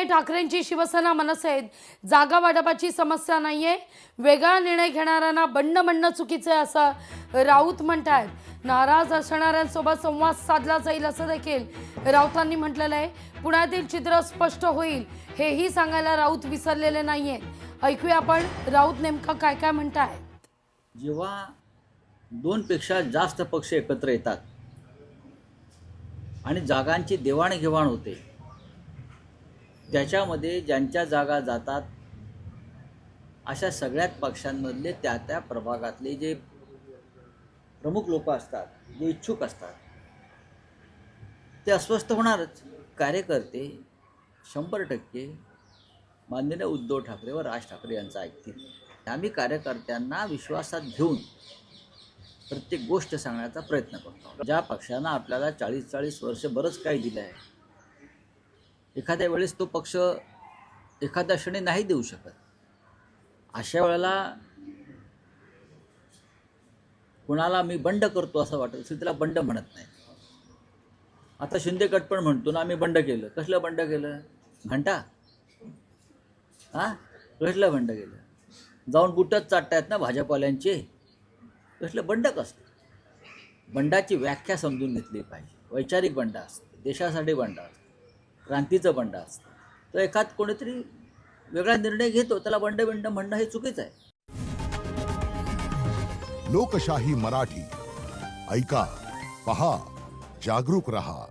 ठाकरेंची शिवसेना मनसेत जागा वाटपाची समस्या नाहीये, वेगळा निर्णय घेणाऱ्यांना बंड म्हणणं चुकीचं आहे असं राऊत म्हणतायत। नाराज असणाऱ्यांसोबत संवाद साधला जाईल असं देखील राऊतांनी म्हटलेलं आहे। पुण्यातील चित्र स्पष्ट होईल हेही सांगायला राऊत विसरलेले नाहीयेत। ऐकूया आपण राऊत नेमकं काय काय म्हणतायत। जेव्हा दोनपेक्षा जास्त पक्ष एकत्र येतात आणि जागांची देवाणघेवाण होते, त्याच्यामध्ये ज्यांच्या जागा जातात अशा सगळ्याच पक्षांमधले त्या प्रभागातले जे प्रमुख लोक असतात, जे इच्छुक असतात, ते अस्वस्थ होणारच। कार्यकर्ते 100% माननीय उद्धव ठाकरे व राज ठाकरे यांचं ऐकतील। आम्ही कार्यकर्त्यांना विश्वासात घेऊन प्रत्येक गोष्ट सांगण्याचा प्रयत्न करतो। ज्या पक्षानं आपल्याला 40 वर्ष बरंच काही दिलं आहे, एखाद्या वेळेस तो पक्ष एखाद्या क्षणी नाही देऊ शकत। अशा वेळेला कुणाला मी बंड करतो असं वाटत असेल त्याला बंड म्हणत नाही। आता शिंदे गट पण म्हणतो ना आम्ही बंड केलं। कसलं बंड केलं? घंटा कसलं बंड केलं? जाऊन बुटच चाटतायत ना भाजपवाल्यांचे। कसलं बंड कसं? बंडाची व्याख्या समजून घेतली पाहिजे। वैचारिक बंड असतं, देशासाठी बंड असतं, क्रांतीचं बंड असतं। तर एखाद कोणीतरी वेगळा निर्णय घेतो त्याला बंड म्हणणं हे चुकीचं आहे। लोकशाही मराठी ऐका, पहा, जागरूक रहा।